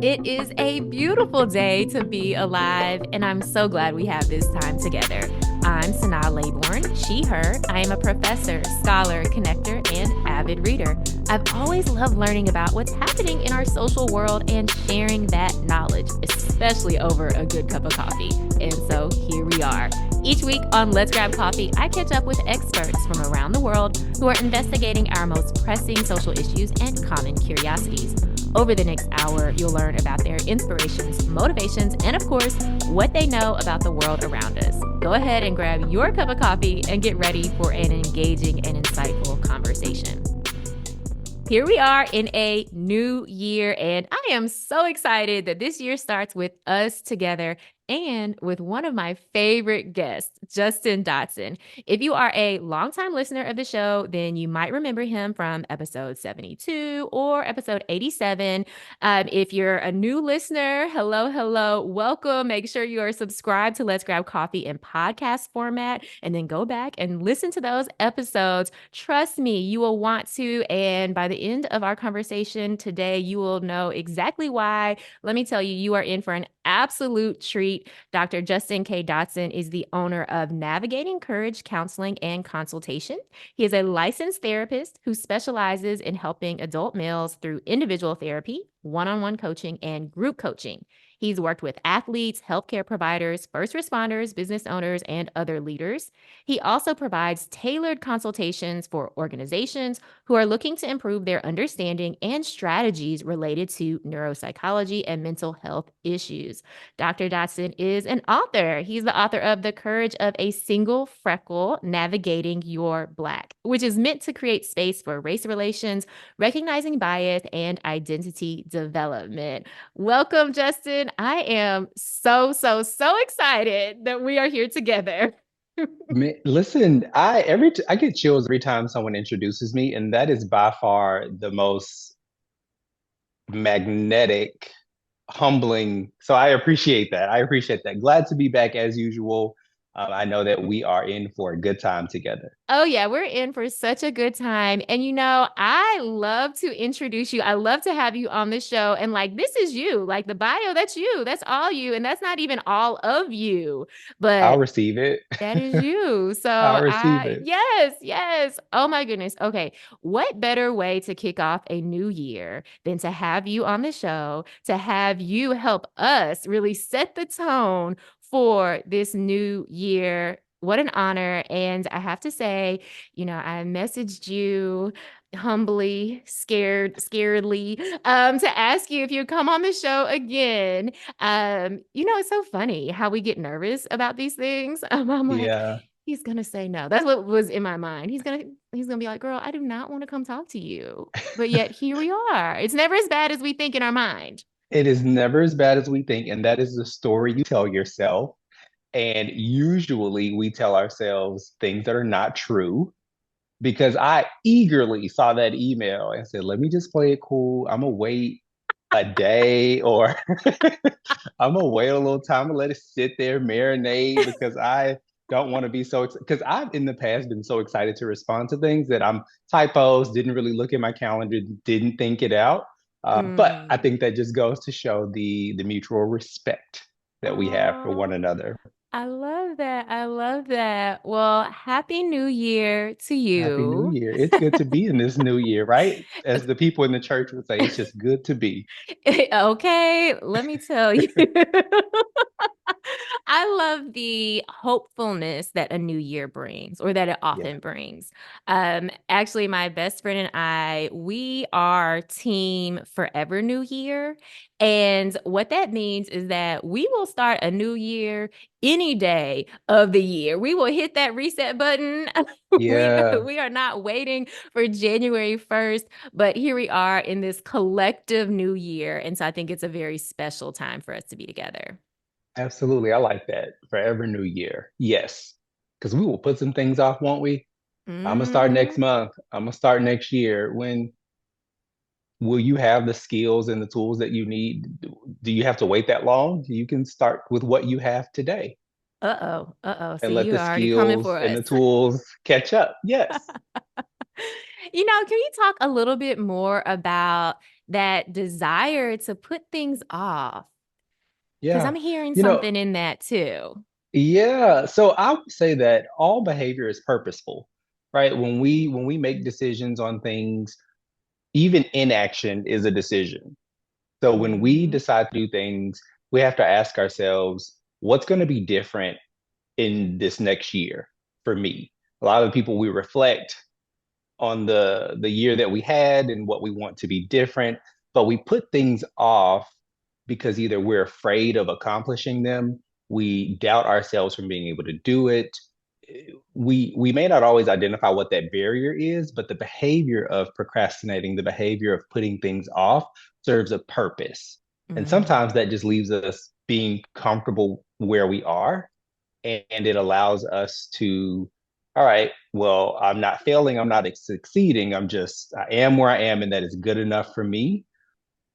It is a beautiful day to be alive, and I'm so glad we have this time together. I'm Sanaa Laybourne, she, her. I am a professor, scholar, connector, and avid reader. I've always loved learning about what's happening in our social world and sharing that knowledge, especially over a good cup of coffee. And so here we are. Each week on Let's Grab Coffee, I catch up with experts from around the world who are investigating our most pressing social issues and common curiosities. Over the next hour, you'll learn about their inspirations, motivations, and of course, what they know about the world around us. Go ahead and grab your cup of coffee and get ready for an engaging and insightful conversation. Here we are in a new year, and I am so excited that this year starts with us together and with one of my favorite guests, Justin Dodson. If you are a longtime listener of the show, then you might remember him from episode 72 or episode 87. If you're a new listener, hello, hello, welcome. Make sure you are subscribed to Let's Grab Coffee in podcast format and then go back and listen to those episodes. Trust me, you will want to. And by the end of our conversation today, you will know exactly why. Let me tell you, you are in for an absolute treat. Dr. Justin K Dodson is the owner of Navigating Courage Counseling and Consultation. He is a licensed therapist who specializes in helping adult males through individual therapy, one-on-one coaching, and group coaching. He's worked with athletes, healthcare providers, first responders, business owners, and other leaders. He also provides tailored consultations for organizations who are looking to improve their understanding and strategies related to neuropsychology and mental health issues. Dr. Dodson is an author. He's the author of The Courage of a Single Freckle, Navigating Your Black, which is meant to create space for race relations, recognizing bias, and identity development. Welcome, Justin. I am so excited that we are here together. Listen, I get chills every time someone introduces me, and that is by far the most magnetic, humbling. So I appreciate that. I appreciate that. Glad to be back as usual. I know that we are in for a good time together. Oh, yeah, we're in for such a good time. And I love to introduce you. I love to have you on the show. And like, this is you, like the bio, that's you, that's all you. And that's not even all of you, I'll but receive it. that is you. So I'll receive it. yes. Oh my goodness. Okay. What better way to kick off a new year than to have you on the show, to have you help us really set the tone for this new year? What an honor. And I have to say, I messaged you humbly, scaredly, to ask you if you'd come on the show again. It's so funny how we get nervous about these things. I'm like, Yeah, he's gonna say no. That's what was in my mind. He's gonna be like, girl, I do not want to come talk to you. But yet here we are. It's never as bad as we think in our mind. it is never as bad as we think, and that is the story you tell yourself. And usually we tell ourselves things that are not true because I eagerly saw that email and said, let me just play it cool. I'm gonna wait a day or I'm gonna wait a little time and let it sit there, marinate because I don't want to be so because I've in the past been so excited to respond to things that I'm typos, didn't really look at my calendar, didn't think it out. But I Mm. think that just goes to show the mutual respect that we have for one Oh, another. I love that. I love that. Well, happy new year to Happy New you. Year. It's good to be in this new year, right? As the people in the church would say, it's just good to be. Okay, let me tell you. I love the hopefulness that a new year brings or that it Yeah. often brings. Actually, my best friend and I, we are team Forever New Year. And what that means is that we will start a new year any day of the year. We will hit that reset button. We Yeah, we are not waiting for January 1st, but here we are in this collective new year. And so I think it's a very special time for us to be together. absolutely. I like that. Forever New Year. Yes. Because we will put some things off, won't we? I'm gonna start next Mhm. month. I'm gonna start next year. When will you have the skills and the tools that you need? Do you have to wait that long? You can start with what you have today Uh-oh. Uh-oh. and See, let you the are already coming skills for and the us. tools catch up. Yes. Can you talk a little bit more about that desire to put things off? Because Yeah. I'm hearing You know, something in that too. yeah. So I would say that all behavior is purposeful, right? When we make decisions on things, even inaction is a decision. So when we Hmm. decide to do things, we have to ask ourselves, what's going to be different in this next year for me? A lot of people, we reflect on the year that we had and what we want to be different, but we put things off because either we're afraid of accomplishing them, we doubt ourselves from being able to do it. We may not always identify what that barrier is, but the behavior of procrastinating, the behavior of putting things off serves a purpose. And sometimes Mm. that just leaves us being comfortable where we are, and it allows us to, all right, well, I'm not failing, I'm not succeeding, I am where I am, and that is good enough for me.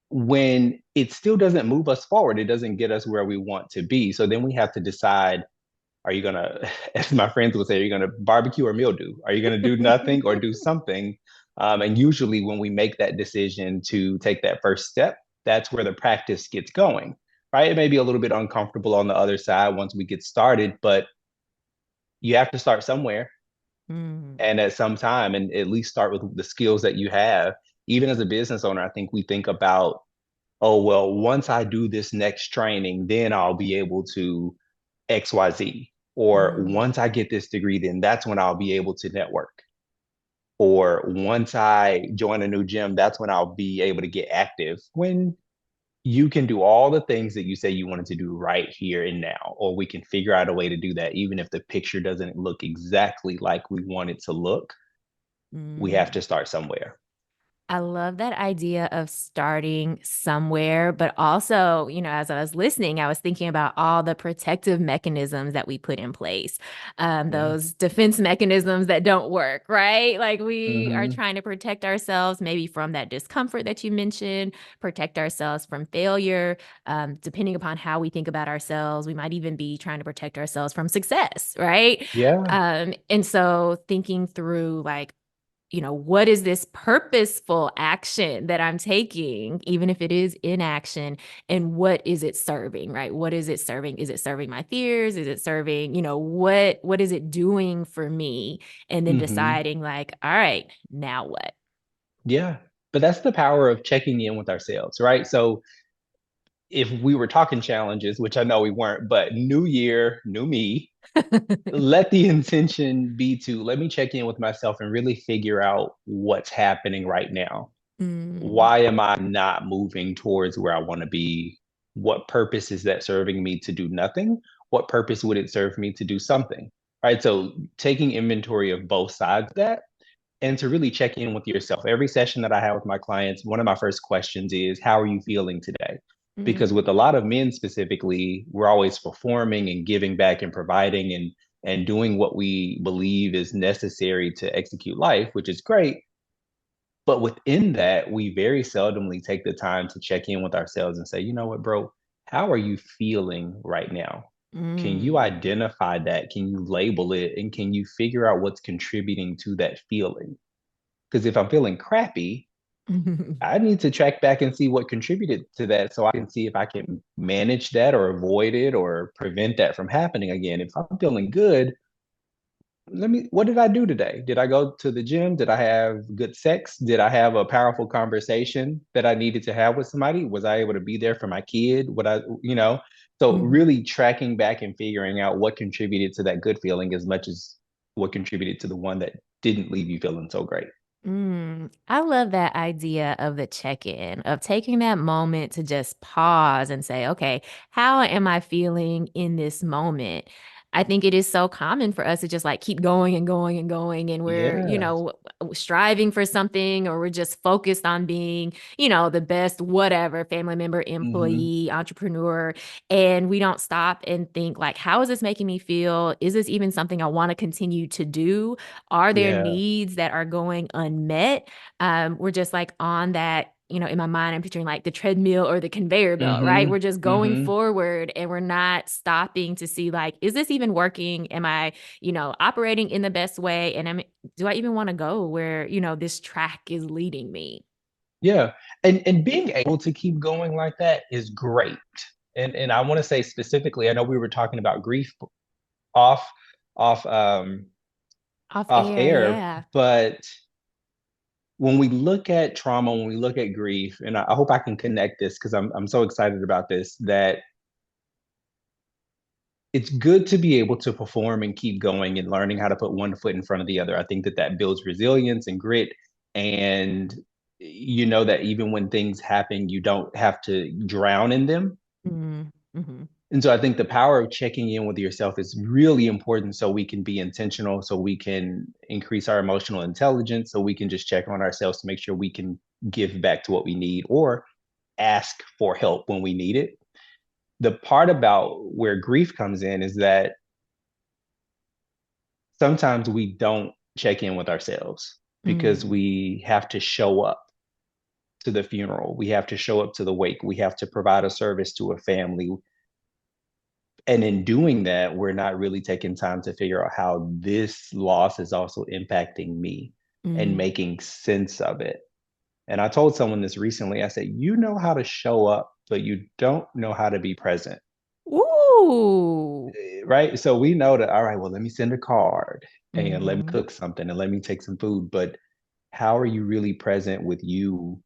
When it still doesn't move us forward, it doesn't get us where we want to be. So then we have to decide, are you gonna, as my friends would say, are you gonna barbecue or mildew? Are you gonna do nothing or do something? And usually when we make that decision to take that first step, that's where the practice gets going, right? It may be a little bit uncomfortable on the other side once we get started, but you have to start somewhere Mm. and at some time, and at least start with the skills that you have. Even as a business owner, I think we think about, oh, well, once I do this next training, then I'll be able to XYZ. Or Mm. once I get this degree, then that's when I'll be able to network. Or once I join a new gym, that's when I'll be able to get active. When you can do all the things that you say you wanted to do right here and now, or we can figure out a way to do that, even if the picture doesn't look exactly like we want it to look. We have Mm. to start somewhere. I love that idea of starting somewhere, but also, as I was listening, I was thinking about all the protective mechanisms that we put in place, Yeah. those defense mechanisms that don't work, right? Like we are Hmm. trying to protect ourselves maybe from that discomfort that you mentioned, protect ourselves from failure. Depending upon how we think about ourselves, we might even be trying to protect ourselves from success, right? Yeah. And so thinking through like, what is this purposeful action that I'm taking, even if it is inaction, and what is it serving, right? What is it serving? Is it serving my fears? Is it serving, what is it doing for me? And then Hmm. deciding like, all right, now what? Yeah. But that's the power of checking in with ourselves, right? So if we were talking challenges, which I know we weren't, but new year, new me, let the intention be to let me check in with myself and really figure out what's happening right now. Mm, Why am I not moving towards where I want to be? What purpose is that serving me to do nothing? What purpose would it serve me to do something? Right. So taking inventory of both sides of that, and to really check in with yourself. Every session that I have with my clients, one of my first questions is, how are you feeling today? Because with mm, a lot of men specifically, we're always performing and giving back and providing and doing what we believe is necessary to execute life, which is great. But within that, we very seldomly take the time to check in with ourselves and say, you know what, bro, how are you feeling right now? Can you mm. identify that? Can you label it? And can you figure out what's contributing to that feeling? Because if I'm feeling crappy, I need to track back and see what contributed to that so I can see if I can manage that or avoid it or prevent that from happening again. If I'm feeling good, what did I do today? Did I go to the gym? Did I have good sex? Did I have a powerful conversation that I needed to have with somebody? Was I able to be there for my kid? So Mhm. really tracking back and figuring out what contributed to that good feeling as much as what contributed to the one that didn't leave you feeling so great. I love that idea of the check in, of taking that moment to just pause and say, okay, how am I feeling in this moment? I think it is so common for us to just like keep going and going and going. And we're, Yeah. striving for something, or we're just focused on being, the best, whatever, family member, Hmm. employee, entrepreneur. And we don't stop and think, like, how is this making me feel? Is this even something I want to continue to do? Are there Yeah. needs that are going unmet? We're just like on that, in my mind, I'm picturing like the treadmill or the conveyor belt, right? We're Hmm. just going Hmm. forward and we're not stopping to see, like, is this even working? Am I, operating in the best way? And do I even want to go where, this track is leading me? Yeah. And being able to keep going like that is great. And I want to say specifically, I know we were talking about grief off off Off off air, air, yeah. but when we look at trauma, when we look at grief, and I hope I can connect this because I'm so excited about this, that it's good to be able to perform and keep going and learning how to put one foot in front of the other. I think that that builds resilience and grit. And you know that even when things happen, you don't have to drown in them. Mm, hmm. And so I think the power of checking in with yourself is really important so we can be intentional, so we can increase our emotional intelligence, so we can just check on ourselves to make sure we can give back to what we need or ask for help when we need it. The part about where grief comes in is that sometimes we don't check in with ourselves because Mm, we have to show up to the funeral. We have to show up to the wake. We have to provide a service to a family. And in doing that, we're not really taking time to figure out how this loss is also impacting me and mm. making sense of it. And I told someone this recently. I said, you know how to show up, but you don't know how to be present. Ooh. Right. So we know that, all right, well, let me send a card and let me Hmm. cook something and let me take some food. But how are you really present with you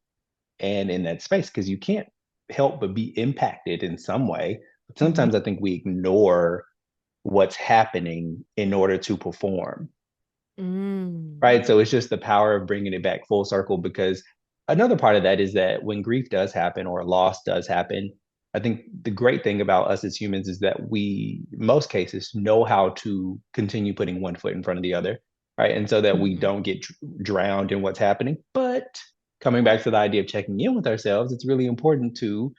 and in that space? Because you can't help but be impacted in some way. But Hmm. sometimes I think we ignore what's happening in order to perform. Mm, Right. So it's just the power of bringing it back full circle because another part of that is that when grief does happen or loss does happen, I think the great thing about us as humans is that we, in most cases, know how to continue putting one foot in front of the other. Right. And so that we hmm. don't get drowned in what's happening. But coming back to the idea of checking in with ourselves, it's really important to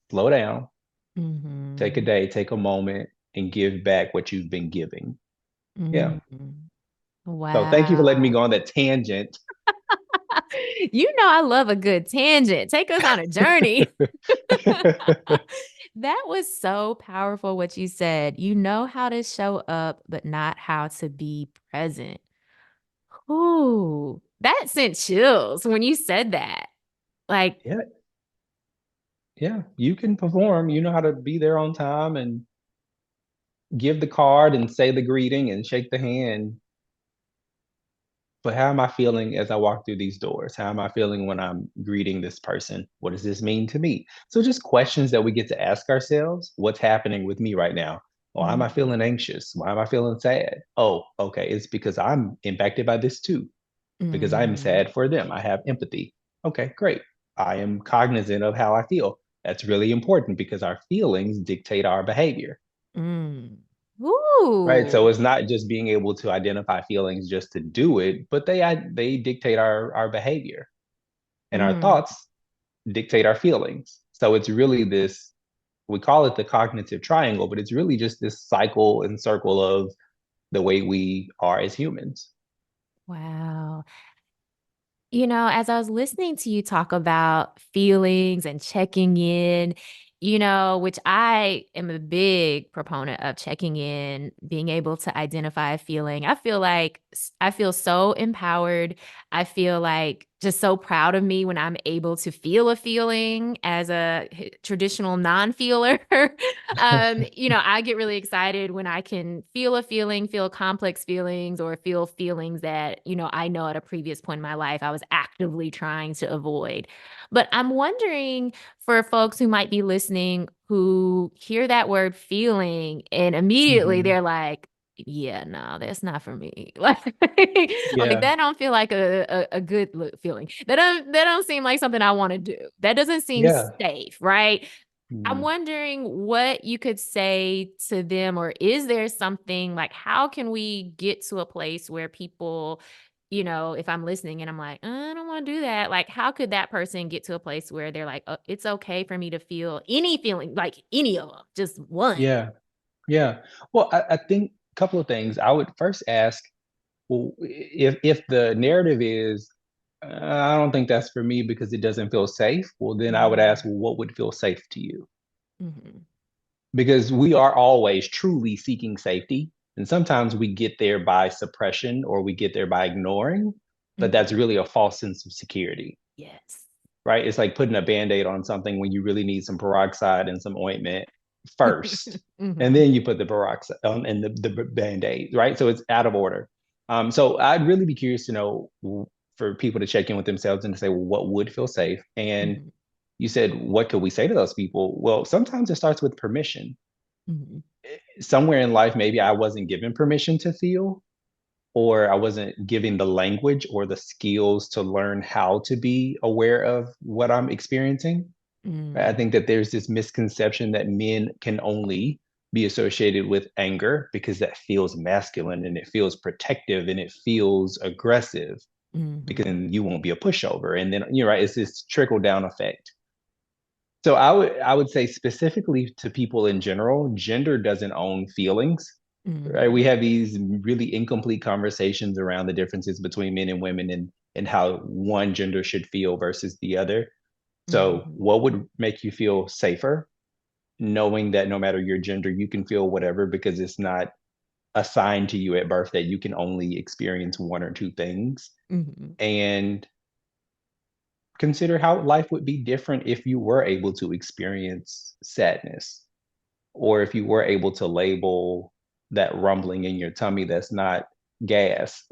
slow down, take a Hmm. day, take a moment, and give back what you've been giving. Yeah. Hmm. So thank you for letting me Wow. go on that tangent. You know I love a good tangent. Take us on a journey. That was so powerful what you said. You know how to show up, but not how to be present. Ooh, that sent chills when you said that. Like, Yeah, yeah, you can perform. You know how to be there on time and give the card and say the greeting and shake the hand. But how am I feeling as I walk through these doors? How am I feeling when I'm greeting this person? What does this mean to me? So, just questions that we get to ask ourselves. What's happening with me right now? Why am I mm, feeling anxious? Why am I feeling sad? Oh, okay. It's because I'm impacted by this too, because I'm mm, sad for them. I have empathy. Okay, great. I am cognizant of how I feel. That's really important because our feelings dictate our behavior, mm. right? So Ooh. it's not just being able to identify feelings just to do it, but they dictate our behavior, and our Mm, thoughts dictate our feelings. So it's really this, we call it the cognitive triangle, but it's really just this cycle and circle of the way we are as humans. wow. As I was listening to you talk about feelings and checking in, which I am a big proponent of checking in, being able to identify a feeling. I feel like I feel so empowered. I feel like just so proud of me when I'm able to feel a feeling as a traditional non-feeler. I get really excited when I can feel a feeling, feel complex feelings, or feel feelings that, I know at a previous point in my life I was actively trying to avoid. But I'm wondering for folks who might be listening who hear that word feeling and immediately Mhm. they're like, yeah, no, that's not for me. Like Yeah, that don't feel like a good feeling. That don't seem like something I want to do. That doesn't seem yeah. safe, right? I'm Mhm. wondering what you could say to them, or is there something like how can we get to a place where people, if I'm listening and I'm like, I don't want to do that, like how could that person get to a place where they're like, it's okay for me to feel any feeling, like any of them, just one? Yeah. Yeah. Well, I think a couple of things. I would first ask, well, if the narrative is, I don't think that's for me because it doesn't feel safe, well, then I would ask, well, what would feel safe to you? Mm-hmm. Because we are always truly seeking safety. And sometimes we get there by suppression or we get there by ignoring, but that's Hmm. really a false sense of security. Yes. right? It's like putting a band-aid on something when you really need some peroxide and some ointment first. And Hmm. then you put the peroxide on and the band-aid, right? So it's out of order. So I'd really be curious to know for people to check in with themselves and to say, well, what would feel safe? And Hmm. you said, what could we say to those people? Well, sometimes it starts with permission. Hmm. Somewhere in life, maybe I wasn't given permission to feel, or I wasn't given the language or the skills to learn how to be aware of what I'm experiencing. I Hmm. think that there's this misconception that men can only be associated with anger because that feels masculine and it feels protective and it feels aggressive because Hmm. then you won't be a pushover. And then you're right, it's this trickle down effect. So I would say specifically to people in general, gender doesn't own feelings, right? We Hmm. have these really incomplete conversations around the differences between men and women and how one gender should feel versus the other. So, Hmm. what would make you feel safer? Knowing that no matter your gender, you can feel whatever because it's not assigned to you at birth that you can only experience one or two things. Hmm. And consider how life would be different if you were able to experience sadness or if you were able to label that rumbling in your tummy that's not gas.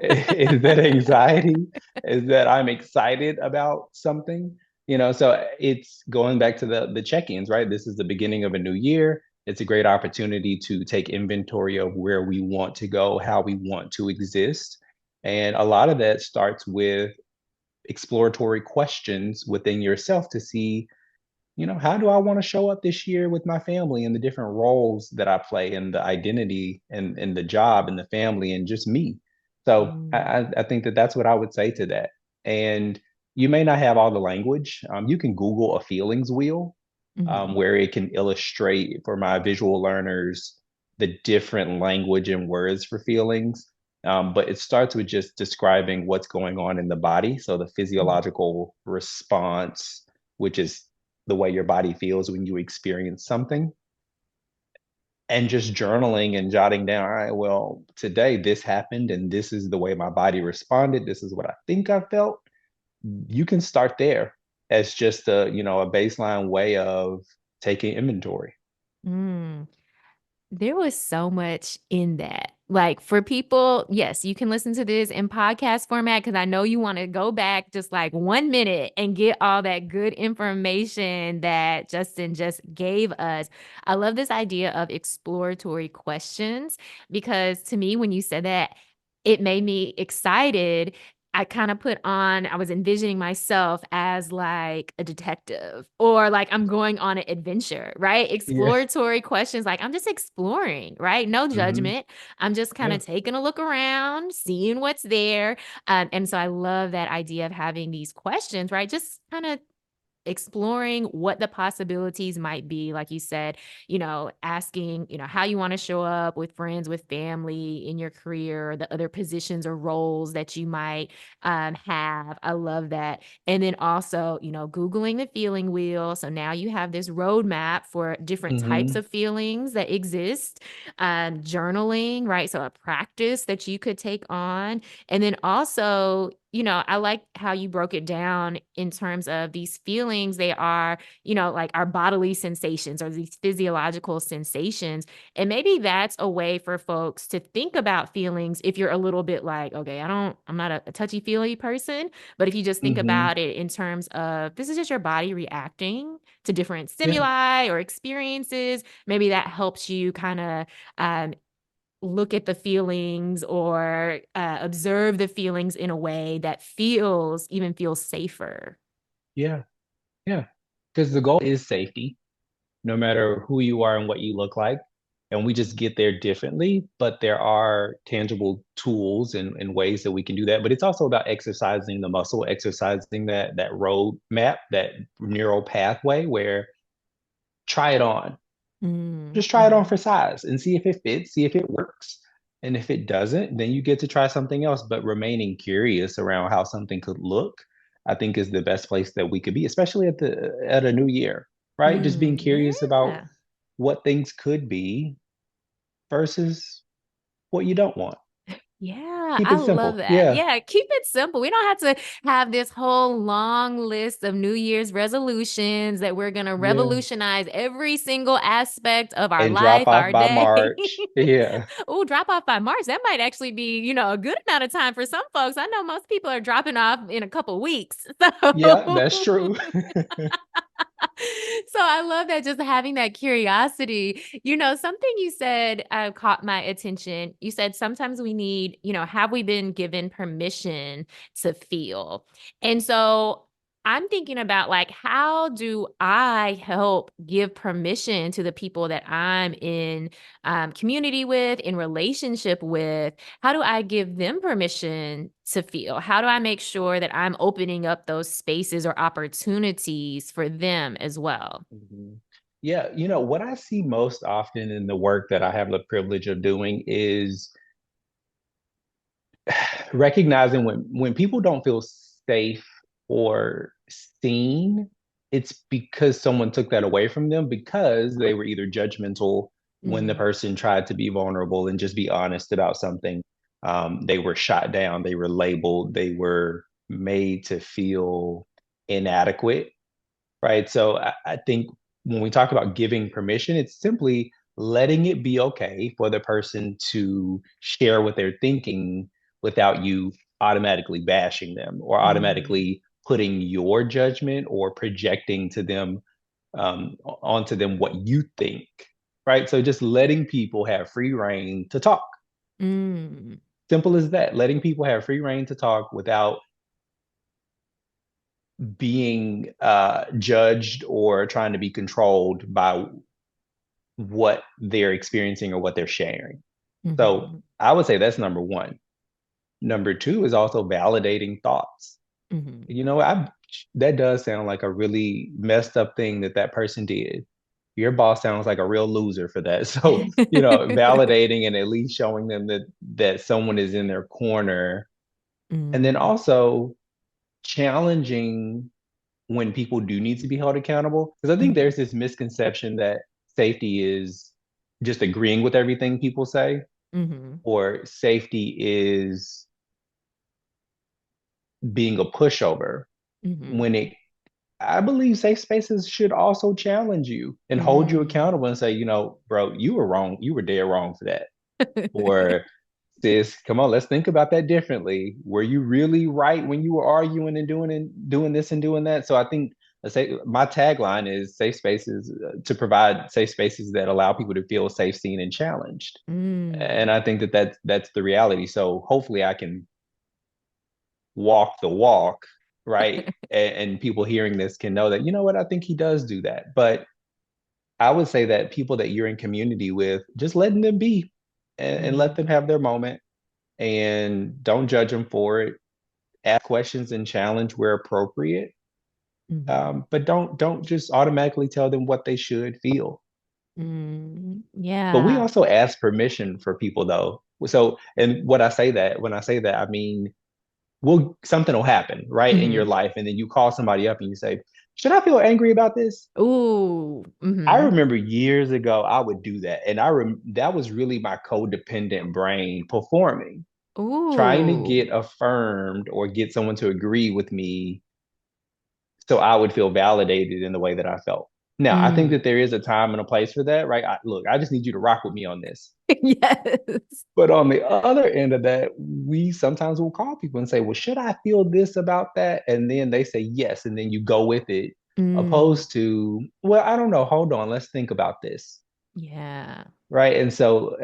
Is that anxiety? Is that I'm excited about something? So it's going back to the check-ins, right? This is the beginning of a new year. It's a great opportunity to take inventory of where we want to go, how we want to exist. And a lot of that starts with exploratory questions within yourself to see, how do I want to show up this year with my family and the different roles that I play and the identity and the job and the family and just me. So Hmm. I think that that's what I would say to that. And you may not have all the language. You can Google a feelings wheel Hmm. where it can illustrate for my visual learners the different language and words for feelings. But it starts with just describing what's going on in the body. So the physiological response, which is the way your body feels when you experience something, and just journaling and jotting down, all right, well, today this happened and this is the way my body responded. This is what I think I felt. You can start there as just a baseline way of taking inventory. Hmm. There was so much in that. Like for people, yes, you can listen to this in podcast format because I know you want to go back just like 1 minute and get all that good information that Justin just gave us. I love this idea of exploratory questions because to me, when you said that, it made me excited. I was envisioning myself as like a detective or like I'm going on an adventure, right? Yeah. Exploratory questions, like I'm just exploring, right? No Hmm. judgment. I'm just kind Yeah. of taking a look around, seeing what's there. And so I love that idea of having these questions, right? Just kind of exploring what the possibilities might be like you said, asking, how you want to show up with friends, with family, in your career, or the other positions or roles that you might have. I love that. And then also, googling the feeling wheel, so now you have this roadmap for different types Hmm. of feelings that exist. Journaling, right? So a practice that you could take on. And then also, I like how you broke it down in terms of these feelings. They are, like our bodily sensations or these physiological sensations. And maybe that's a way for folks to think about feelings if you're a little bit like, okay, I'm not a touchy feely person. But if you just think Hmm. about it in terms of this is just your body reacting to different Yeah. stimuli or experiences, maybe that helps you kind of um, look at the feelings or observe the feelings in a way that feels safer. Yeah. Yeah. Because the goal is safety, no matter who you are and what you look like. And we just get there differently, but there are tangible tools and ways that we can do that. But it's also about exercising the muscle, exercising that road map, that neural pathway where try it on. Mm, Just try it on mhm, for size and see if it fits, see if it works. And if it doesn't, then you get to try something else. But remaining curious around how something could look, I think is the best place that we could be, especially at a new year, right? Just being curious about yeah. what things could be versus what you don't want. Yeah, Keep I it love simple. that. Yeah. Yeah, keep it simple. We don't have to have this whole long list of New Year's resolutions that we're going to Yeah. revolutionize every single aspect of our And drop life, off our by day. March. Yeah. Oh, drop off by March. That might actually be, a good amount of time for some folks. I know most people are dropping off in a couple weeks. Yeah, So that's true. So I love that just having that curiosity. Something you said caught my attention. You said sometimes we need, have we been given permission to feel? And so I'm thinking about like, how do I help give permission to the people that I'm in community with, in relationship with? How do I give them permission to feel? How do I make sure that I'm opening up those spaces or opportunities for them as well? Mhm. Yeah, what I see most often in the work that I have the privilege of doing is recognizing when people don't feel safe or seen, it's because someone took that away from them because they were either judgmental when the Mm-hmm. person tried to be vulnerable and just be honest about something. They were shot down, they were labeled, they were made to feel inadequate, right? So I think when we talk about giving permission, it's simply letting it be okay for the person to share what they're thinking without you automatically bashing them or Mm-hmm. automatically putting your judgment or projecting to them onto them what you think, right? So just letting people have free reign to talk. Mm-hmm. Simple as that. Letting people have free reign to talk without being judged or trying to be controlled by what they're experiencing or what they're sharing. So Mm-hmm. I would say that's number one. Number two is also validating thoughts. Mm-hmm. I that does sound like a really messed up thing that person did. Your boss sounds like a real loser for that. So, validating and at least showing them that someone is in their corner, and then Mm-hmm. also challenging when people do need to be held accountable. Because I think Mm-hmm. there's this misconception that safety is just agreeing with everything people say, Mm-hmm. or safety is being a pushover. Mm-hmm. When I believe safe spaces should also challenge you and hold you Mm-hmm. accountable and say, bro, you were wrong. You were dead wrong for that. Or sis, come on, let's think about that differently. Were you really right when you were arguing and doing this and doing that? So I think let's say my tagline is safe spaces to provide safe spaces that allow people to feel safe, seen, and challenged. And I think that's the reality. So hopefully I can walk the walk, right? And people hearing this can know that, you know what, I think he does do that. But I would say that people that you're in community with, just letting them be and let Mm-hmm. them have their moment and don't judge them for it. Ask questions and challenge where appropriate, Mm-hmm. but don't just automatically tell them what they should feel. Mm-hmm. But we Yeah. also ask permission for people though. So, and what I say that when I say that, I mean, something will happen right in your Mm-hmm. life, and then you call somebody up and you say, "Should I feel angry about this?" Ooh. I Mm-hmm. remember years ago I would do that, and that was really my codependent brain performing, trying to Ooh. get affirmed or get someone to agree with me so I would feel validated in the way that I felt. Now, I think Mm. that there is a time and a place for that, right? Look, I just need you to rock with me on this. Yes. But on the other end of that, we sometimes will call people and say, well, should I feel this about that? And then they say yes. And then you go with it, Mm. opposed to, well, I don't know. Hold on. Let's think about this. Yeah. Right. And so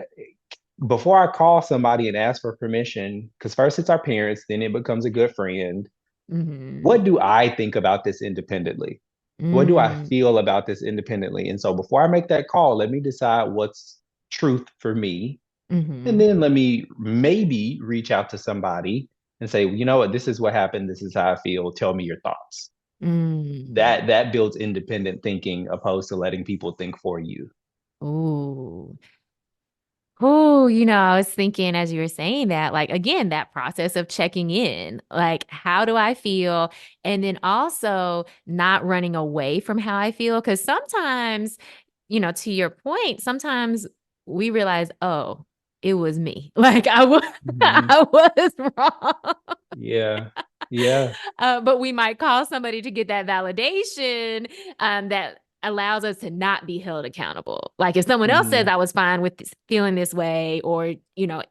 before I call somebody and ask for permission, because first it's our parents, then it becomes a good friend. Mm-hmm. What do I think about this independently? What do I Mm. feel about this independently? And so before I make that call, let me decide what's truth for me. And Mm-hmm. then let me maybe reach out to somebody and say, you know what, this is what happened. This is how I feel. Tell me your thoughts. Mm. That builds independent thinking opposed to letting people think for you. Ooh. Oh, I was thinking as you were saying that, like, again, that process of checking in, like, how do I feel? And then also not running away from how I feel. Cause sometimes, to your point, sometimes we realize, oh, it was me. Like I was, Mhm. I was wrong. Yeah. Yeah. But we might call somebody to get that validation that allows us to not be held accountable. Like if someone else says Mhm. I was fine with feeling this way or,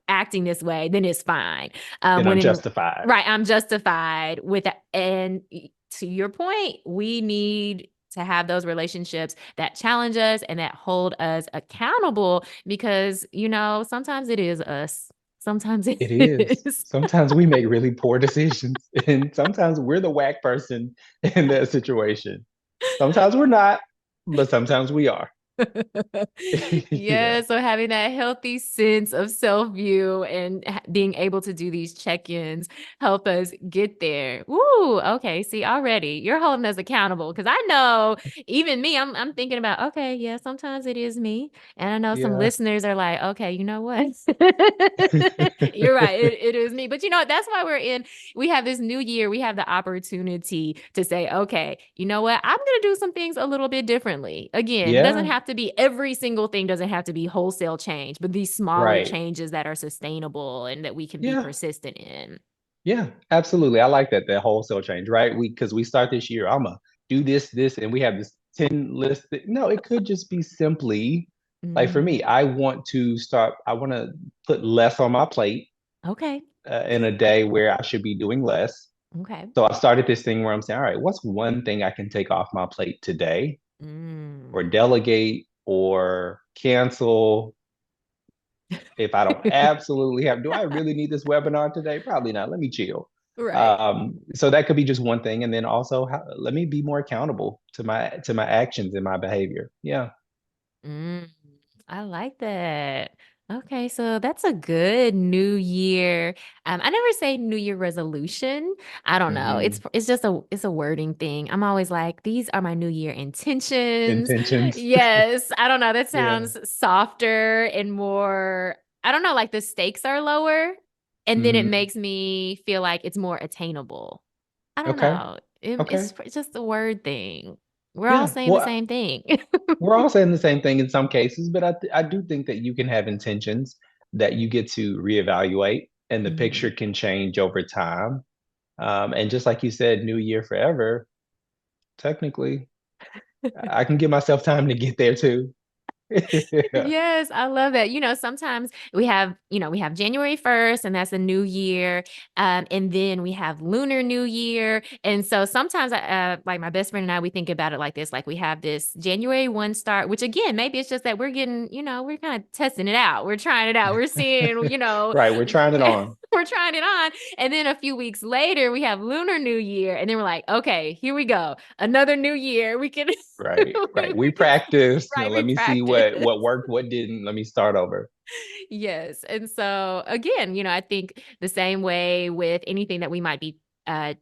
acting this way, then it's fine. Then When I'm in justified. right, I'm justified with that. And to your point, we need to have those relationships that challenge us and that hold us accountable because, sometimes it is us. Sometimes it It is. is. Sometimes we make really poor decisions, and sometimes we're the whack person in that situation. Sometimes we're not, but sometimes we are. Yeah. Yeah, so having that healthy sense of self-view and being able to do these check-ins help us get there. Woo, okay. See, already you're holding us accountable because I know even me, I'm thinking about, okay, yeah, sometimes it is me. And I know some Yeah. listeners are like, okay, you know what? You're right. It is me. But you know what? That's why we have this new year. We have the opportunity to say, okay, you know what? I'm going to do some things a little bit differently. Again, it doesn't Yeah. have to be every single thing, doesn't have to be wholesale change, but these smaller Right. changes that are sustainable and that we can be Yeah. persistent in. Yeah. Absolutely. I like that wholesale change, right? Because we start this year, I'm gonna do this, and we have this 10 list. No, it could just be simply like for me, Mm, I want to put less on my plate okay. in a day where I should be doing less. Okay. So I started this thing where I'm saying, all right, what's one thing I can take off my plate today or Mm. delegate or cancel if I don't absolutely have, do I really need this webinar today? Probably not. Let me chill. Right. So that could be just one thing. And then also let me be more accountable to my actions and my behavior. Yeah. Mm, I like that. Okay, so that's a good New Year. I never say New Year resolution. I don't know. It's Hmm. it's just a wording thing. I'm always like, these are my New Year intentions. Intentions. Yes, I don't know. That Yeah. sounds softer and more. I don't know. Like the stakes are lower, and then it Hmm. makes me feel like it's more attainable. I don't Okay. know. Okay. It's just a word thing. We're all Yeah. saying the Well, same thing. we're all saying the same thing in some cases, but I do think that you can have intentions that you get to reevaluate, and the picture Mhm. can change over time. And just like you said, New Year forever. Technically, I can give myself time to get there too. Yeah. Yes, I love that. Sometimes we have January 1st, and that's a new year. And then we have Lunar New Year. And so sometimes like my best friend and I, we think about it like this, like we have this January 1 start, which again, maybe it's just that we're getting, we're kind of testing it out. We're trying it out. We're seeing, Right, we're trying it on. we're trying it on. And then a few weeks later, we have Lunar New Year. And then we're like, okay, here we go. Another new year. We can Right, right. We we can practice. right, we Let me see practice. what worked, what didn't. Let me start over. Yes. And so again, I think the same way with anything that we might be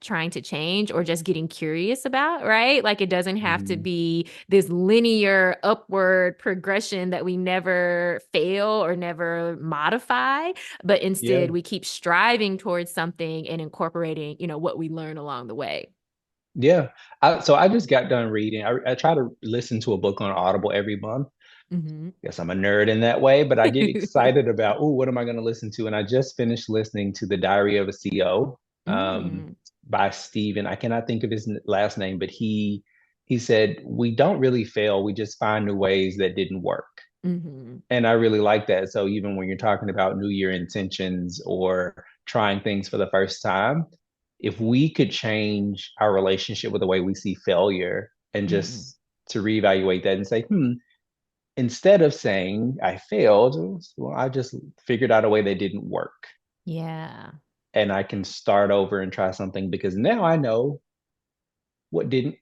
trying to change or just getting curious about, right? Like it doesn't have to Mhm. be this linear upward progression that we never fail or never modify, but instead Yeah, we keep striving towards something and incorporating, what we learn along the way. yeah. So I just got done reading. I try to listen to a book on Audible every month. Hmm. Guess I'm a nerd in that way, but I get excited about, oh, what am I going to listen to? And I just finished listening to The Diary of a CEO Mm, by Stephen. I cannot think of his last name, but he said, we don't really fail. We just find new ways that didn't work. hmm. And I really like that. So even when you're talking about New Year intentions or trying things for the first time, if we could change our relationship with the way we see failure and Hmm. just to reevaluate that and say, instead of saying I failed, well, I just figured out a way that didn't work. Yeah. And I can start over and try something because now I know what didn't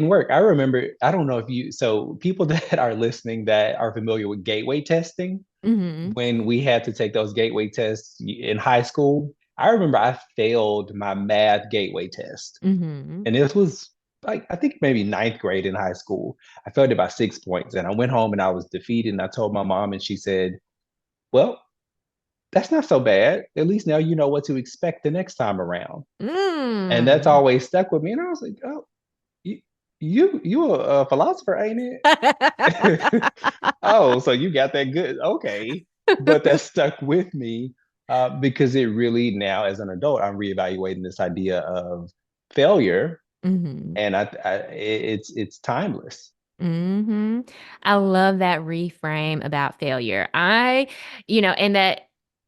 work. I remember, I don't know if you so people that are listening that are familiar with gateway testing, Hmm. when we had to take those gateway tests in high school, I remember I failed my math gateway test. Hmm. And this was like, I think maybe ninth grade in high school. I failed it by 6 points. And I went home and I was defeated. And I told my mom, and she said, well, that's not so bad. At least now you know what to expect the next time around. And that's Mm. always stuck with me. And I was like, oh, you you a philosopher, ain't it? Oh, so you got that good. Okay. but that stuck with me because it really now, as an adult, I'm reevaluating this idea of failure, Hmm. and it's timeless. Hmm. I love that reframe about failure. And that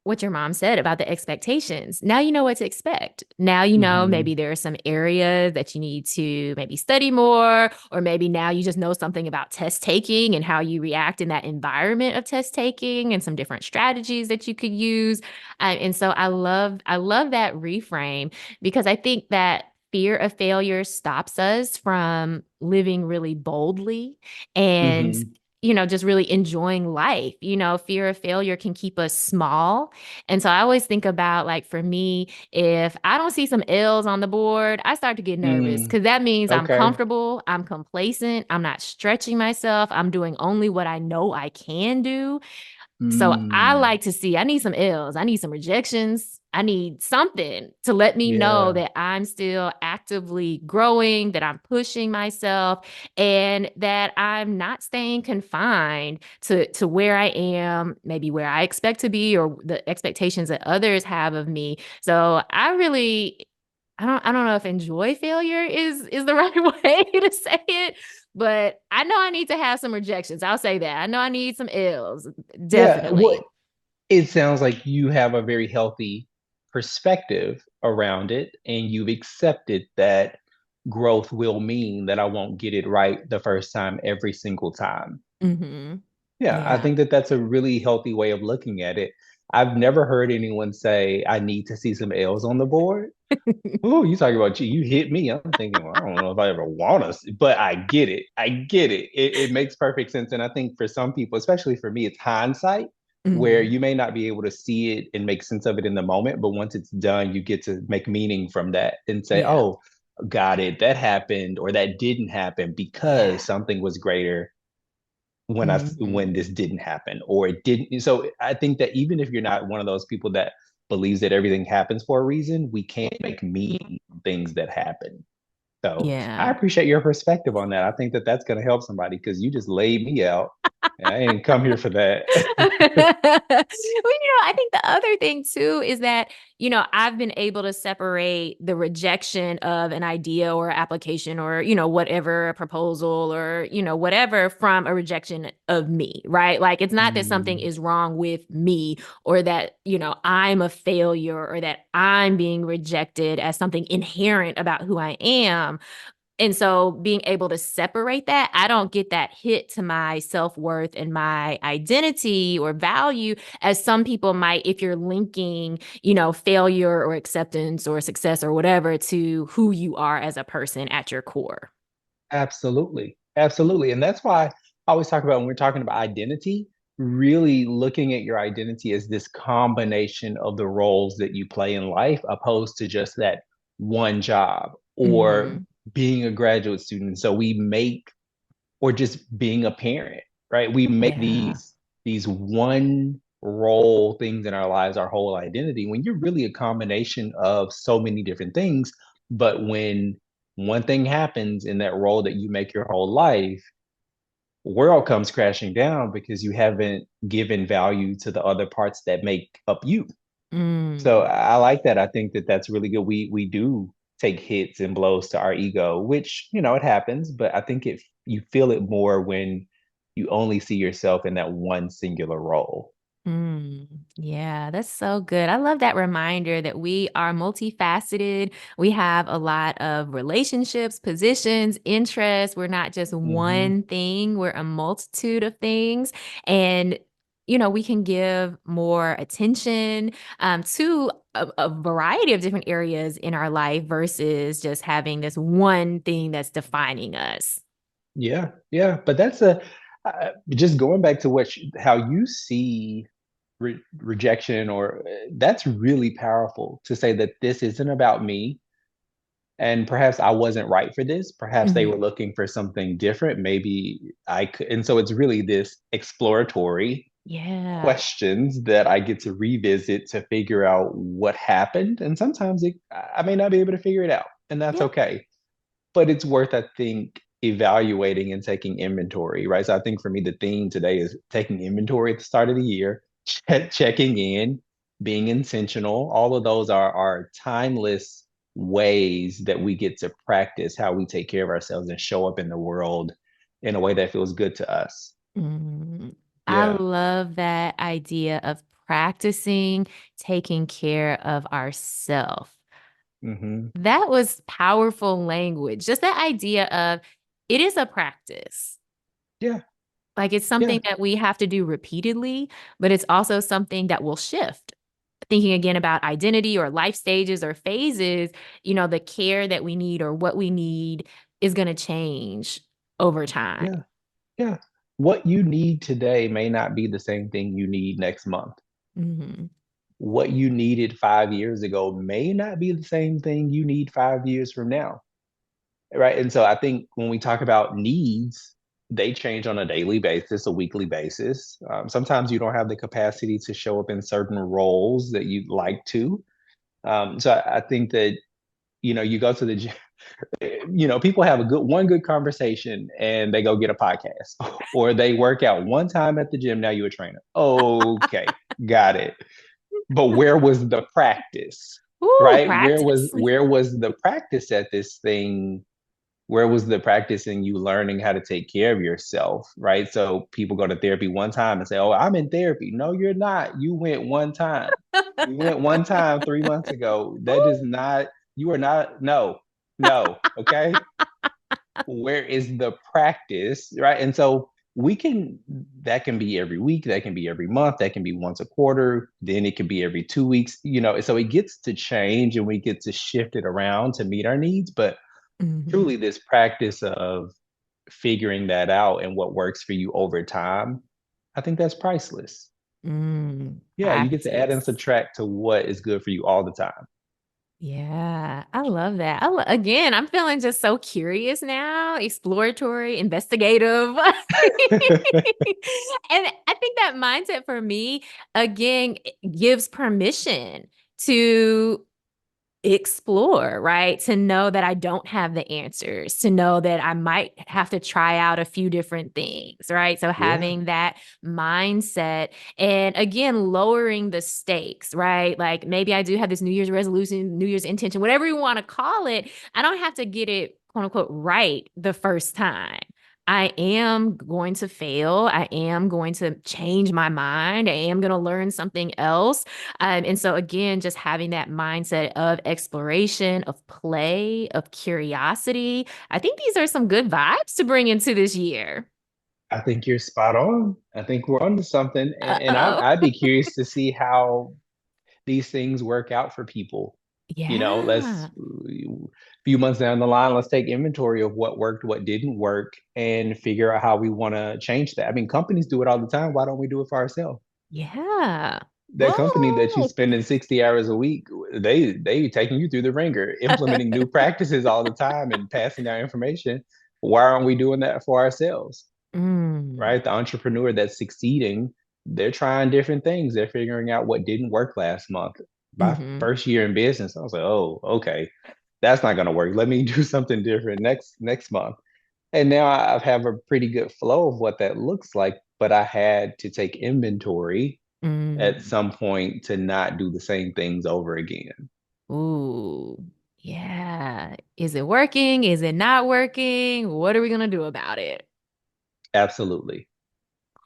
what your mom said about the expectations. Now you know what to expect. Now you know Hmm. maybe there are some areas that you need to maybe study more, or maybe now you just know something about test taking and how you react in that environment of test taking and some different strategies that you could use. And so I love that reframe because I think that fear of failure stops us from living really boldly and Hmm. just really enjoying life. Fear of failure can keep us small. And so I always think about, like, for me, if I don't see some L's on the board, I start to get nervous Mm. because that means I'm Okay. comfortable, I'm complacent, I'm not stretching myself, I'm doing only what I know I can do. So I Mm. like to see, I need some L's, I need some rejections, I need something to let me know Yeah. that I'm still actively growing, that I'm pushing myself, and that I'm not staying confined to where I am, maybe where I expect to be, or the expectations that others have of me. So I don't know if enjoy failure is the right way to say it, but I know I need to have some rejections. I'll say that. I know I need some L's. Yeah. Well, Definitely. it sounds like you have a very healthy perspective around it, and you've accepted that growth will mean that I won't get it right the first time every single time. Hmm. Yeah, I Yeah. think that that's a really healthy way of looking at it. I've never heard anyone say, I need to see some L's on the board. Oh, you talking about you hit me. I'm thinking, well, I don't know if I ever want to, but I get it. I get it. It makes perfect sense. And I think for some people, especially for me, it's hindsight where Hmm. you may not be able to see it and make sense of it in the moment, but once it's done, you get to make meaning from that and say, Yeah. oh, got it. That happened or that didn't happen because Yeah. something was greater when Hmm. this didn't happen or it didn't. So I think that even if you're not one of those people that believes that everything happens for a reason, we can't make meaning from things that happen. So I Yeah. appreciate your perspective on that. I think that that's going to help somebody because you just laid me out, and I ain't come here for that. I think the other thing too is that, I've been able to separate the rejection of an idea or application or, whatever, a proposal or, whatever, from a rejection of me, right? Like, it's not that something Mm, is wrong with me, or that, I'm a failure, or that I'm being rejected as something inherent about who I am. And so being able to separate that, I don't get that hit to my self-worth and my identity or value as some people might, if you're linking, failure or acceptance or success or whatever to who you are as a person at your core. absolutely. Absolutely. And that's why I always talk about when we're talking about identity, really looking at your identity as this combination of the roles that you play in life, opposed to just that one job or Hmm. being a graduate student. So we make, or just being a parent, right? We make Yeah. these one role things in our lives our whole identity when you're really a combination of so many different things. But when one thing happens in that role that you make your whole life, world comes crashing down because you haven't given value to the other parts that make up you. So Mm. I like that. I think that that's really good. We do take hits and blows to our ego, which it happens, but I think it you feel it more when you only see yourself in that one singular role. Mm, yeah, that's so good. I love that reminder that we are multifaceted. We have a lot of relationships, positions, interests. We're not just Hmm. one thing, we're a multitude of things. And, we can give more attention to a variety of different areas in our life versus just having this one thing that's defining us. Yeah, yeah, but that's a just going back to how you see rejection, or that's really powerful to say that this isn't about me. And perhaps I wasn't right for this. Perhaps they were Hmm. looking for something different. Maybe I could. And so it's really this exploratory Yeah. questions that I get to revisit to figure out what happened. And sometimes I may not be able to figure it out, and that's Yeah. okay. But it's worth, I think, evaluating and taking inventory, right? So I think for me, the theme today is taking inventory at the start of the year, checking in, being intentional, all of those are timeless ways that we get to practice how we take care of ourselves and show up in the world in a way that feels good to us. Mm, I Yeah. love that idea of practicing taking care of ourselves. Hmm. That was powerful language. Just that idea of it is a practice. Yeah. Like it's Yeah. something that we have to do repeatedly, but it's also something that will shift. Thinking again about identity or life stages or phases, the care that we need or what we need is going to change over time. Yeah. Yeah. What you need today may not be the same thing you need next month. Hmm. What you needed 5 years ago may not be the same thing you need 5 years from now. Right. And so I think when we talk about needs, they change on a daily basis, a weekly basis. Sometimes you don't have the capacity to show up in certain roles that you'd like to. So I think that, you go to the gym, people have one good conversation and they go get a podcast or they work out one time at the gym. Now you're a trainer. Okay, got it. But where was the practice? Ooh, Right? practice. Where was the practice at this thing? Where was the practice in you learning how to take care of yourself, right? So people go to therapy one time and say, "Oh, I'm in therapy." No, you're not. You went one time. You went one time 3 months ago. That Ooh. does not, you are not, no, no, okay? Where is the practice, right? And so that can be every week, that can be every month, that can be once a quarter, then it can be every 2 weeks, so it gets to change and we get to shift it around to meet our needs. But Hmm. truly, this practice of figuring that out and what works for you over time, I think that's priceless. Yeah, you get to add and Practice. subtract to what is good for you all the time. Yeah, I love that. Again, I'm feeling just so curious now, exploratory, investigative. And I think that mindset for me, again, gives permission to explore, right? To know that I don't have the answers, to know that I might have to try out a few different things, right? So Yeah, having that mindset and again, lowering the stakes, right? Like maybe I do have this New Year's resolution, New Year's intention, whatever you want to call it. I don't have to get it, quote unquote, right the first time. I am going to fail. I am going to change my mind. I am going to learn something else. And so, again, just having that mindset of exploration, of play, of curiosity. I think these are some good vibes to bring into this year. I think you're spot on. I think we're onto something. And Uh-oh. I'd be curious to see how these things work out for people. Let's, Yeah. a few months down the line, let's take inventory of what worked, what didn't work, and figure out how we want to change that. I mean, companies do it all the time. Why don't we do it for ourselves? Yeah. That company that you Whoa. spending 60 hours a week, they taking you through the ringer, implementing new practices all the time and passing down information. Why aren't we doing that for ourselves? Mm. Right? The entrepreneur that's succeeding, they're trying different things. They're figuring out what didn't work last month. My Hmm. first year in business, I was like, oh, okay, that's not gonna work. Let me do something different next month. And now I have a pretty good flow of what that looks like, but I had to take inventory at Mm. some point to not do the same things over again. Ooh. Yeah. Is it working? Is it not working? What are we going to do about it? Absolutely.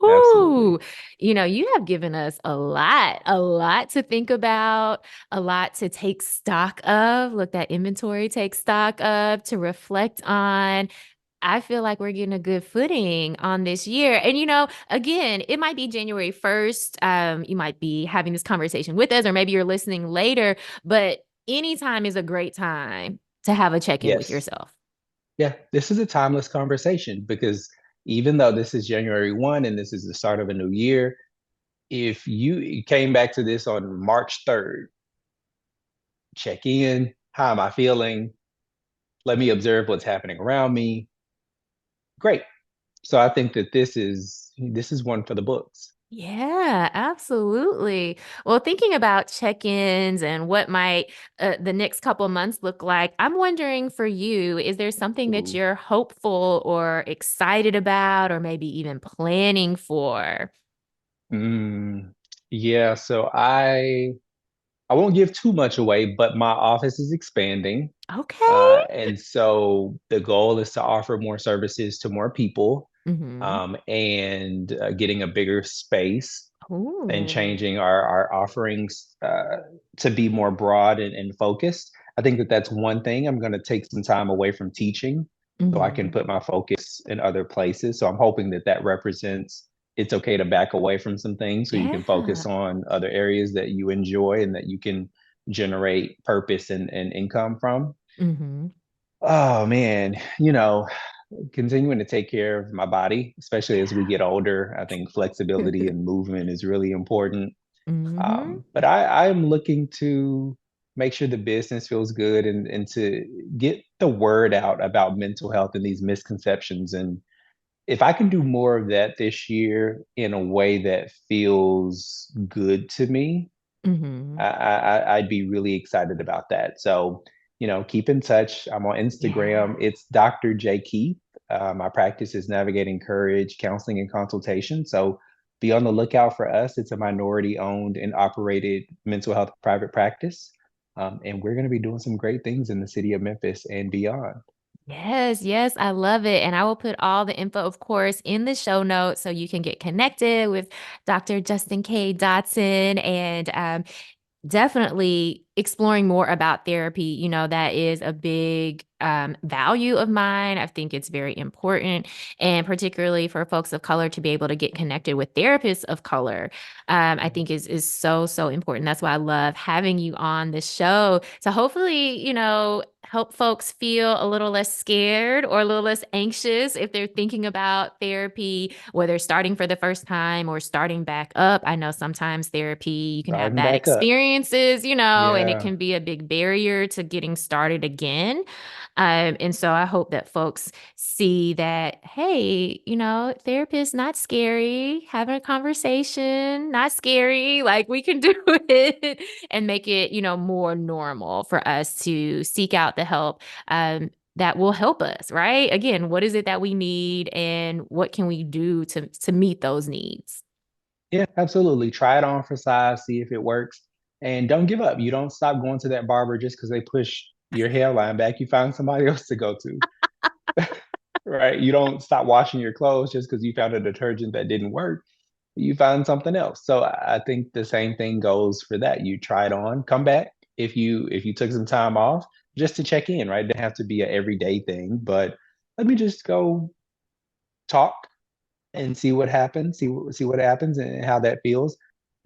Absolutely. Ooh, you have given us a lot to think about, a lot to take stock of, look that inventory, take stock of, to reflect on. I feel like we're getting a good footing on this year. And again, it might be January 1st. You might be having this conversation with us, or maybe you're listening later, but anytime is a great time to have a check-in with Yes. yourself. Yeah, this is a timeless conversation because even though this is January 1 and this is the start of a new year, if you came back to this on March 3rd, check in, how am I feeling? Let me observe what's happening around me. Great. So I think that this is one for the books. Yeah, absolutely. Well, thinking about check-ins and what might the next couple months look like, I'm wondering for you, is there something that Ooh. you're hopeful or excited about, or maybe even planning for? Mm. Yeah, so I won't give too much away, but my office is expanding. Okay. And so the goal is to offer more services to more people, Mm-hmm. and getting a bigger space and Ooh. changing our offerings to be more broad and focused. I think that that's one thing. I'm going to take some time away from teaching so I can Mm-hmm. put my focus in other places. So I'm hoping that that represents it's okay to back away from some things so you can focus Yeah. on other areas that you enjoy and that you can generate purpose and income from. Mm-hmm. Oh man, continuing to take care of my body, especially as we get older. I think flexibility and movement is really important. Mm-hmm. But I'm looking to make sure the business feels good and to get the word out about mental health and these misconceptions. And if I can do more of that this year in a way that feels good to me, Mm-hmm. I'd be really excited about that. So, keep in touch. I'm on Yeah. Instagram. It's Dr. J. Keith. My practice is navigating courage, counseling, and consultation. So be on the lookout for us. It's a minority owned and operated mental health private practice. And we're going to be doing some great things in the city of Memphis and beyond. Yes, yes, I love it. And I will put all the info, of course, in the show notes so you can get connected with Dr. Justin K. Dodson and definitely exploring more about therapy. That is a big value of mine. I think it's very important, and particularly for folks of color to be able to get connected with therapists of color. I think is so, so important. That's why I love having you on the show. So hopefully, help folks feel a little less scared or a little less anxious if they're thinking about therapy, whether starting for the first time or starting back up. I know sometimes therapy, you can have Starting bad back up. experiences, and it Yeah. can be a big barrier to getting started again. And so I hope that folks see that, hey, therapist not scary, having a conversation, not scary, like we can do it and make it, more normal for us to seek out the help. That will help us, right? Again, what is it that we need and what can we do to meet those needs? Yeah, absolutely. Try it on for size, see if it works. And don't give up. You don't stop going to that barber just because they push your hairline back. You find somebody else to go to, right? You don't stop washing your clothes just because you found a detergent that didn't work. You find something else. So I think the same thing goes for that. You try it on, come back if you took some time off just to check in, right? It doesn't have to be an everyday thing, but let me just go talk and see what happens, see what happens and how that feels.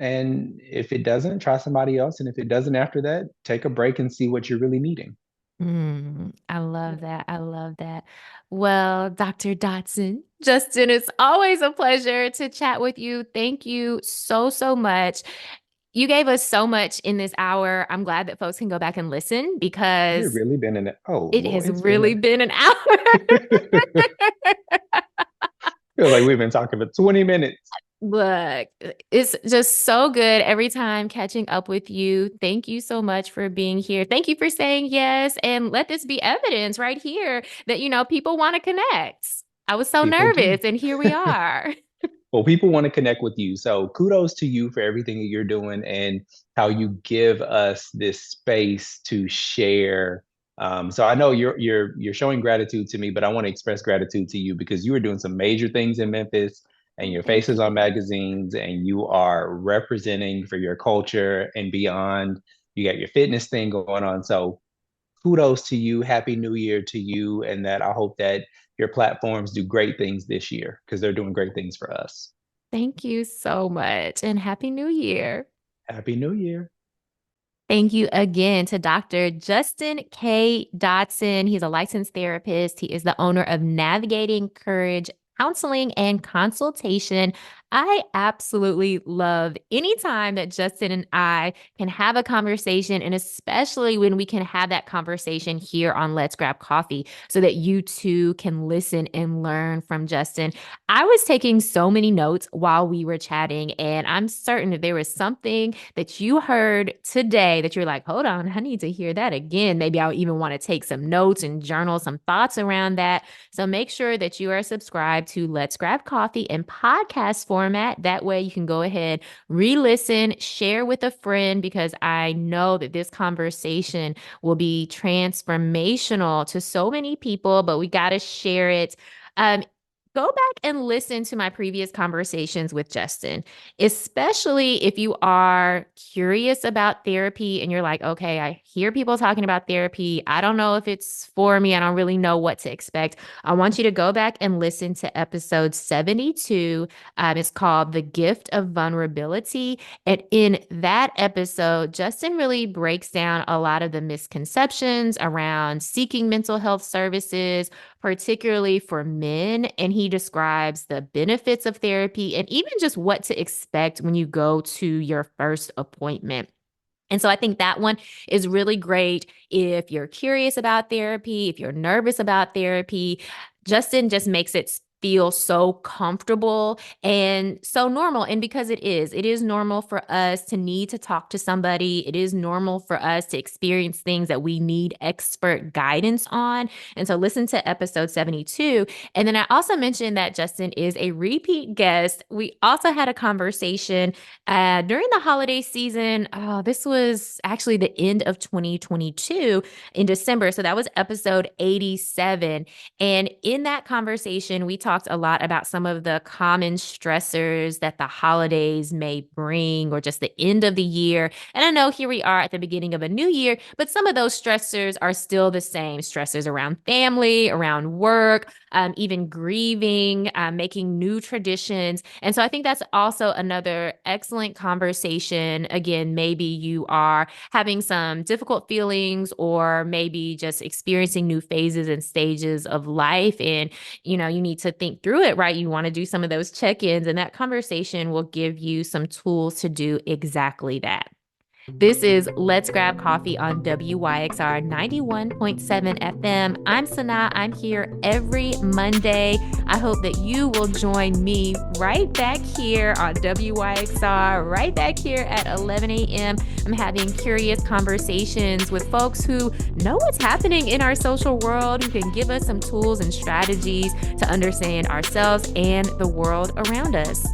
And if it doesn't, try somebody else. And if it doesn't after that, take a break and see what you're really needing. I love that. I love that. Well, Dr. Dotson, Justin, it's always a pleasure to chat with you. Thank you so, so much. You gave us so much in this hour. I'm glad that folks can go back and listen Has it because really been an oh it Lord, has it's been really a been an hour. feels like we've been talking for 20 minutes. Look, it's just so good every time catching up with you. Thank you so much for being here. Thank you for saying yes. And let this be evidence right here that, people want to connect. I was so People do. nervous, and here we are. Well, people want to connect with you. So kudos to you for everything that you're doing and how you give us this space to share. So I know you're showing gratitude to me, but I want to express gratitude to you because you are doing some major things in Memphis and Oh, your face thank is on you. magazines and you are representing for your culture and beyond. You got your fitness thing going on. So kudos to you. Happy New Year to you. And that I hope that your platforms do great things this year because they're doing great things for us. Thank you so much. And Happy New Year. Happy New Year. Thank you again to Dr. Justin K. Dodson. He's a licensed therapist. He is the owner of Navigating Courage Counseling and Consultation. I absolutely love any time that Justin and I can have a conversation, and especially when we can have that conversation here on Let's Grab Coffee so that you too can listen and learn from Justin. I was taking so many notes while we were chatting, and I'm certain that there was something that you heard today that you're like, hold on, I need to hear that again. Maybe I'll even want to take some notes and journal some thoughts around that. So make sure that you are subscribed to Let's Grab Coffee in podcast format. That way you can go ahead, re-listen, share with a friend, because I know that this conversation will be transformational to so many people, but we got to share it. Um, Go back and listen to my previous conversations with Justin, especially if you are curious about therapy and you're like, okay, I hear people talking about therapy. I don't know if it's for me. I don't really know what to expect. I want you to go back and listen to episode 72. It's called The Gift of Vulnerability. And in that episode, Justin really breaks down a lot of the misconceptions around seeking mental health services, particularly for men. And he describes the benefits of therapy and even just what to expect when you go to your first appointment. And so I think that one is really great if you're curious about therapy, if you're nervous about therapy. Justin just makes it feel so comfortable and so normal. And because it is normal for us to need to talk to somebody. It is normal for us to experience things that we need expert guidance on. And so listen to episode 72. And then I also mentioned that Justin is a repeat guest. We also had a conversation during the holiday season. Oh, this was actually the end of 2022 in December. So that was episode 87. And in that conversation, we talked a lot about some of the common stressors that the holidays may bring, or just the end of the year. And I know here we are at the beginning of a new year, but some of those stressors are still the same stressors around family, around work, even grieving, making new traditions. And so I think that's also another excellent conversation. Again, maybe you are having some difficult feelings, or maybe just experiencing new phases and stages of life. And, you need to think through it, right? You want to do some of those check-ins, and that conversation will give you some tools to do exactly that. This is Let's Grab Coffee on WYXR 91.7 FM. I'm Sana. I'm here every Monday. I hope that you will join me right back here on WYXR, right back here at 11 a.m. I'm having curious conversations with folks who know what's happening in our social world, who can give us some tools and strategies to understand ourselves and the world around us.